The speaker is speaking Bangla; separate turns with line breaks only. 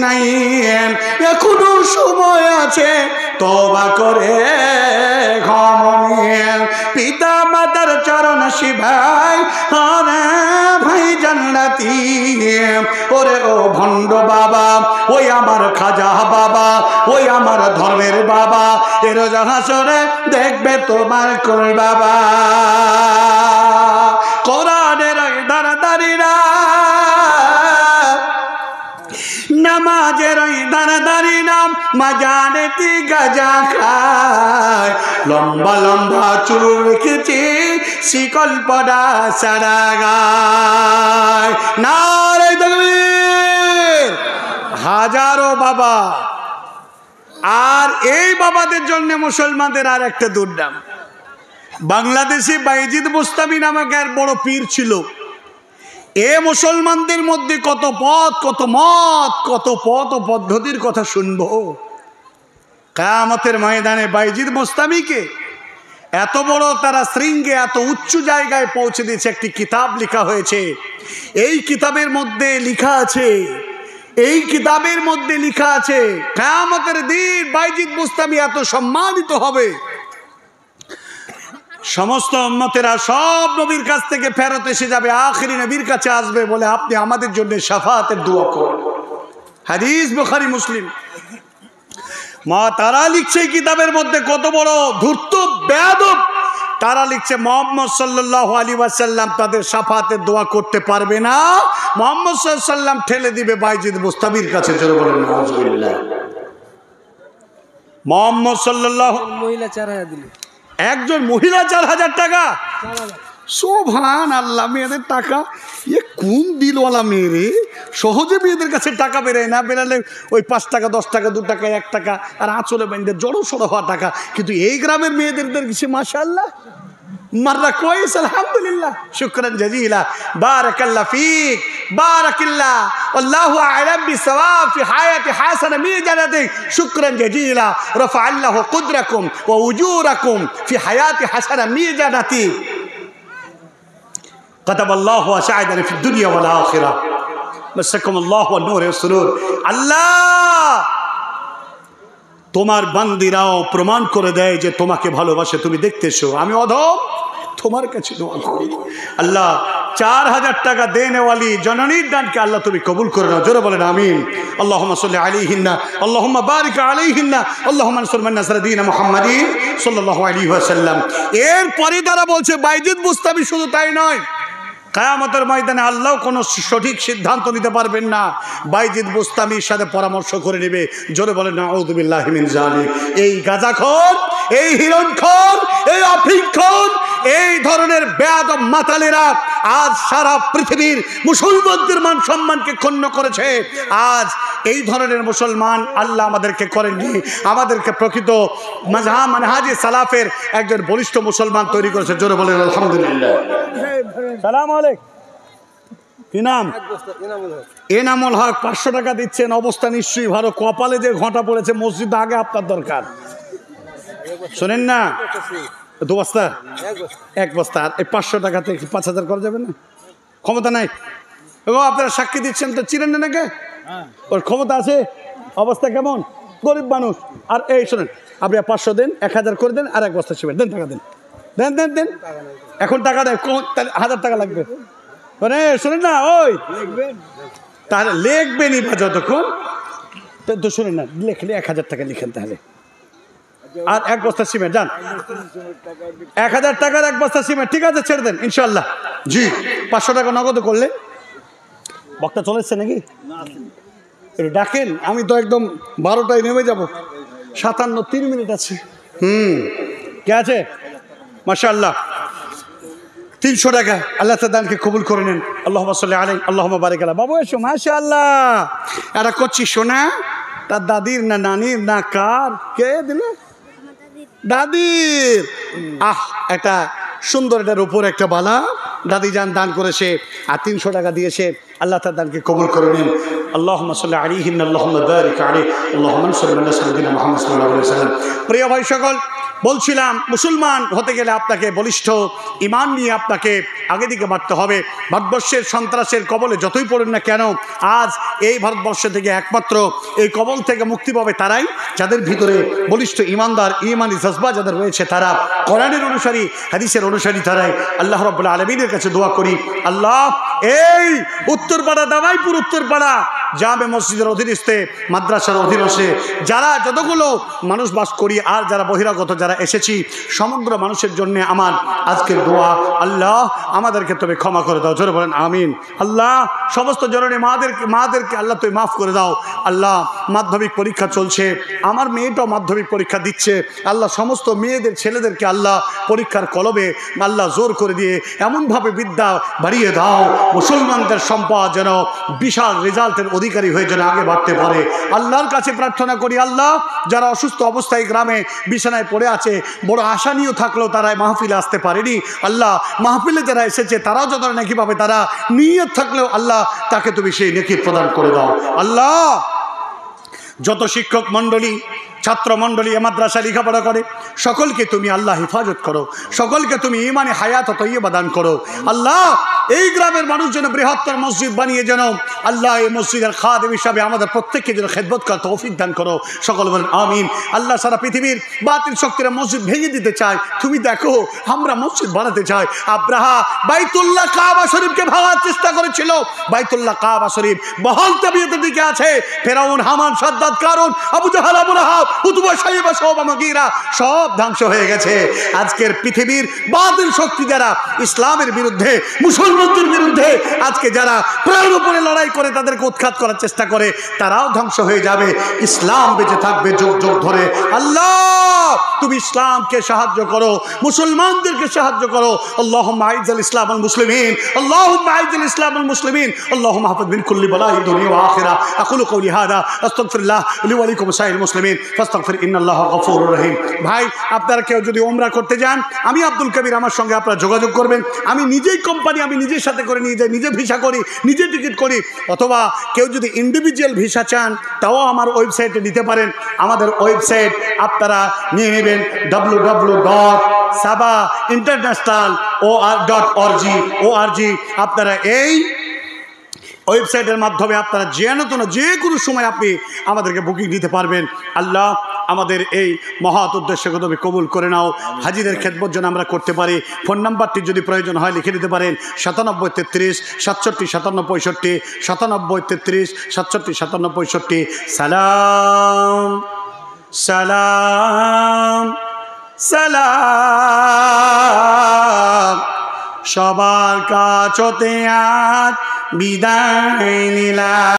নাই, এখনো সময় আছে তওবা করে ঘুমিয়ে। পিতা মাতার চরণ শিভাই আরে ভাই জান্নাতি, ওরে ও ভণ্ড বাবা, ওই আমার খাজা বাবা, ওই আমার ধর্মের বাবা, এর হাসরে দেখবে তোমার কোন বাবা। কোরআনের দাঁড়াদারিরা, নামাজের দাঁড়াদারি নাম মাজারে কি গাজা খায়, লম্বা লম্বা চুল রেখেছি শিকল পড়া সারা গায়। নারে তাকবীর। হাজারো বাবা, আর এই বাবাদের জন্য মুসলমানদের আর একটা দুর্নাম। বাংলাদেশে বাইজিদ বুস্তামি নামক এক বড় পীর ছিল। এ মুসলমানদের মধ্যে কত পথ, কত মত, কত পথ ও পদ্ধতির কথা শুনবো। কিয়ামতের ময়দানে বাইজিদ বুস্তামিকে এত বড় তারা শৃঙ্গে, এত উচ্চ জায়গায় পৌঁছে দিয়েছে। একটি কিতাব লেখা হয়েছে। এই কিতাবের মধ্যে লেখা আছে, এই কিতাবের মধ্যে লেখা আছে কিয়ামতের দিন বাইজিদ বুস্তামি এত সম্মানিত হবে, সমস্ত উম্মতেরা সব নবীর কাছ থেকে ফেরত এসে যাবে, আখেরি নবীর কাছে আসবে বলে আপনি আমাদের জন্য শাফাআতের দোয়া করুন। হাদিস বুখারী মুসলিম। মা তারা লিখছে কিতাবের মধ্যে, কত বড় ধূর্ত বেয়াদব তারা লিখছে, মুহাম্মদ সাল্লাল্লাহু আলাইহি ওয়াসাল্লাম তাদের শাফাআতের দোয়া করতে পারবে না, মুহাম্মদ সাল্লাল্লাহু আলাইহি ওয়াসাল্লাম ঠেলে দিবে বাইজিদ বুস্তামির কাছে। জোরে বলেন নাউজুবিল্লাহ। মুহাম্মদ সাল্লাল্লাহু,
মহিলা 4000 দিল,
একজন মহিলা 4000 টাকা। সুবহান আল্লাহ। মেয়েদের টাকা, এ কোন দিলওয়ালা মেয়ে রে, সহজে মেয়েদের কাছে টাকা বেরোয় না, বেরালে ওই 5 টাকা 10 টাকা 2 টাকা 1 টাকা আর আঁচলে বেঁধে জড়ো সড়ো হওয়া টাকা। কিন্তু এই গ্রামের মেয়েদের কিছু মাশাআল্লাহ মাররা কয়েস, আলহামদুলিল্লাহ, শুকরান জাজিলা, বারাকাল্লাহ ফিক, বারাকাল্লাহ, আল্লাহু আ'লাম বিসওয়াব ফি হায়াতি হাসানা মিজানাতিক, শুকরান জাজিলা, রাফা আল্লাহু কুদরাকুম ওয়া উজুরাকুম ফি হায়াতি হাসানা মিজানাতি, কাতাবাল্লাহু আশআদানা ফিদ দুনিয়া ওয়াল আখিরাহ, মাসাকুমুল্লাহু ওয়ান নূর ওয়াস সুরুর। আল্লাহ তোমার বান্দিরাও প্রমাণ করে দেয় যে তোমাকে ভালোবাসে, তুমি দেখতেছো। আমি অধম, তোমার কাছে দোয়া করি আল্লাহ 4000 টাকা দেনেওয়ালি জননীর দানকে আল্লাহ তুমি কবুল করে নাও। জোরে বলেন আমিন। আল্লাহুম্মা সাল্লি আলাইহিন্না, আল্লাহুম্মা বারিক আলাইহিন্না, আল্লাহুম্মা আনসুর মান নাসারা দীন মুহাম্মাদিন সাল্লাল্লাহু আলাইহি ওয়াসাল্লাম। এরপরে তারা বলছে বাইজিদ বুস্তামি শুধু তাই নয়, কিয়ামতের ময়দানে আল্লাহ কোনো সঠিক সিদ্ধান্ত নিতে পারবেন না, বাইজিদ বুস্তামির সাথে পরামর্শ করে নেবে। জোরে বলেন নাউযু বিল্লাহি মিন যালিক। এই গাঁজাখোর, এই হিরণখোর, এই আফিংখোর, এই ধরনের বেয়াদব মাতালেরা আজ সারা পৃথিবীর মুসলমানদের মান সম্মানকে ক্ষুণ্ণ করেছে। আজ এই ধরনের মুসলমান আল্লাহ আমাদেরকে করেননি, আমাদেরকে প্রকৃত মানহাজে সালাফের একজন বলিষ্ঠ মুসলমান তৈরি করেছে। জোরে বলেন আলহামদুলিল্লাহ। সালাম আলাইকুম। কি নাম? এনামুল হক। 500 টাকা দিচ্ছেন, অবস্থা নিশ্চয়ই ভালো। কপালে যে ঘটা পড়েছে, মসজিদ আগে আপনার দরকার। শোনেন না, 2 বস্তা, 1 বস্তা। আর এই 500 টাকাতে 5000 করা যাবে না? ক্ষমতা নাই। আপনারা সাক্ষী দিচ্ছেন তো, চিনেন না নাকি? ওর ক্ষমতা আছে। অবস্থা কেমন? গরিব মানুষ। আর এই শোনেন, আপনি 500 দেন, 1000 করে দেন, আর 1 বস্তা ছিবেন দেন, টাকা দেন, দেন দেন দেন। এখন টাকা দেয়, তাহলে 1000 টাকা লাগবে। মানে শোনেন না, ওই তাহলে লিখবেনই বা যতক্ষণ তো শোনেন না, লিখলে 1000 টাকা লিখেন তাহলে, আর 1 বস্তা সিমেন্ট যান। 1000 টাকার 1 বস্তা সিমেন্ট, ঠিক আছে, ছেড়ে দেন ইনশাল্লাহ। জি, 500 টাকা নগদ করলে। বক্তা চলে এসছে নাকি? একটু ডাকেন, আমি তো একদম 12টায় নেমে যাব। 57 3 মিনিট আছে। কে আছে? মাশাআল্লাহ। 300 টাকা। আল্লাহ তাআলা দানকে কবুল করে নেন। আল্লাহুম্মা সাল্লি আলাইহি, আল্লাহুম্মা বারিক আলাইহি। বাবু এসো। মাশাআল্লাহ। এটা করছি শোনা, তার দাদির না নানির না কার? কে দিল? দাদির। একটা সুন্দর, এটার উপর একটা বালা দাদি যান দান করেছে, আর 300 টাকা দিয়েছে। আল্লাহ তার দানকে কবুল করে নিন। আল্লাহুম্মা সাল্লি আলাইহি আল্লাহুম্মা বারিক আলাইহি আল্লাহুম্মা আনসুর মান নাসারুদ্দিন মুহাম্মদ সাল্লাল্লাহু আলাইহি ওয়াসাল্লাম। প্রিয় ভাই সকল, বলছিলাম মুসলমান হতে গেলে আপনাকে বলিষ্ঠ ঈমান নিয়ে আপনাকে আগে দিকে বাড়তে হবে। ভারতবর্ষের সন্ত্রাসের কবলে যতই পড়েন না কেন, আজ এই ভারতবর্ষ থেকে একমাত্র এই কবল থেকে মুক্তি পাবে তারাই যাদের ভিতরে বলিষ্ঠ ঈমানদার ঈমানি জজবা যাদের রয়েছে, তারা কোরআনের অনুসারী হাদিসের অনুসারী তারাই। আল্লাহ রাব্বুল আলামিনের কাছে দোয়া করি, আল্লাহ এই উত্তরপাড়া, দামাইপুর উত্তরপাড়া জামে মসজিদের অধীনস্থে মাদ্রাসার অধীনস্থে যারা যতগুলো মানুষ বাস করি আর যারা বহিরাগত যারা এসেছি, সমগ্র মানুষের জন্য আমার আজকের দোয়া, আল্লাহ আমাদেরকে তুমি ক্ষমা করে দাও। জোরে বলেন আমিন। আল্লাহ সমস্ত জননী মাদেরকে আল্লাহ তুমি মাফ করে দাও। আল্লাহ মাধ্যমিক পরীক্ষা চলছে, আমার মেয়েটাও মাধ্যমিক পরীক্ষা দিচ্ছে। আল্লাহ সমস্ত মেয়েদের ছেলেদেরকে আল্লাহ পরীক্ষার কলবে আল্লাহ জোর করে দিয়ে এমনভাবে বিদ্যা বাড়িয়ে দাও, মুসলমানদের সম্পদ যেন বিশাল রেজাল্টের অধিকারী হয়ে যেন আগে বাড়তে পারে। আল্লাহর কাছে প্রার্থনা করি, আল্লাহ যারা অসুস্থ অবস্থায় গ্রামে বিছানায় পড়ে আছে, বড় আশা নিয়েও থাকলেও তারা মাহফিলে আসতে পারেনি, আল্লাহ মাহফিলে যারা এসেছে তারাও যত নাকি পাবে, তারা নিয়ত থাকলেও আল্লাহ তাকে তুমি সেই নেকি প্রদান করে দাও। আল্লাহ যত শিক্ষক মণ্ডলী, ছাত্র মণ্ডলী এ মাদ্রাসা লেখাপড়া করে সকলকে তুমি আল্লাহ হেফাজত করো, সকলকে তুমি ঈমানে হায়াত ও তয়্যিবা দান করো। আল্লাহ এই গ্রামের মানুষ যেন বৃহত্তর মসজিদ বানিয়ে যেন আল্লাহ এই মসজিদের খাদেম হিসাবে আমাদের প্রত্যেককে যেন খেদমত করার তৌফিক দান করো। সকল বলেন আমিন। আল্লাহ সারা পৃথিবীর বাতিল শক্তিরা মসজিদ ভেঙে দিতে চায়, তুমি দেখো আমরা মসজিদ বানাতে চাই। আব্রাহা বাইতুল্লাহ কাবা শরীফকে ভাঙার চেষ্টা করেছিল, বাইতুল্লাহ কাবা শরীফ বহাল তাবিয়তের দিকে আছে। ফেরাউন, হামান, সাদ্দাত, কারুন, আবু জাহাল, আবু লাহাব, উতবা, শাইবা, শোবা, মুগীরা সব ধ্বংস হয়ে গেছে। আজকের পৃথিবীর বাতিল শক্তি যারা ইসলামের বিরুদ্ধে, মুসলমানদের বিরুদ্ধে আজকে যারা প্রাণ উপরে লড়াই করে তাদেরকে উৎখাত করার চেষ্টা করে, তারাও ধ্বংস হয়ে যাবে। ইসলাম বেঁচে থাকবে যুগ যুগ ধরে। আল্লাহ তুমি ইসলামকে সাহায্য করো, মুসলমানদেরকে সাহায্য করো। আল্লাহুম্মা আইজ্জাল ইসলাম ওয়াল মুসলিমিন, আল্লাহুম্মা আইজ্জাল ইসলাম ওয়াল মুসলিমিন, আল্লাহুম্মা হাফিজ মিন কুল্লি বালাই দুনিয়া ওয়া আখিরা। আকুলু কওলি হাদা আস্তাগফিরুল্লাহ লি ওয়া লাকুম সাইরিল মুসলিমিন ফাস্তাগফির ইন্নাল্লাহা গফুরুর রহিম। ভাই আপনারা কেউ যদি ওমরা করতে যান, আমি আব্দুল কবির, আমার সঙ্গে আপনারা যোগাযোগ করবেন। আমি নিজেই কোম্পানি, আমি নিজের সাথে করে নিয়ে যাই, নিজে ভিসা করি, নিজে টিকিট করি। অথবা কেউ যদি ইন্ডিভিজুয়াল ভিসা চান তাও আমার ওয়েবসাইটে নিতে পারেন। আমাদের ওয়েবসাইট আপনারা নিয়ে নেবেন www.sabah.international.org। আপনারা এই ওয়েবসাইটের মাধ্যমে আপনারা যে কোনো সময় আপনি আমাদেরকে বুকিং দিতে পারবেন। আল্লাহ আমাদের এই মহৎ উদ্দেশ্যকে তুমি কবুল করে নাও, হাজিদের খেদমত যেন আমরা করতে পারি। ফোন নাম্বারটি যদি প্রয়োজন হয় লিখে দিতে পারেন 9733 67 57 65, 9733 67 57 65। সালাম সালাম সালাম, সবার কাছে আজ বিদায় নিলাম।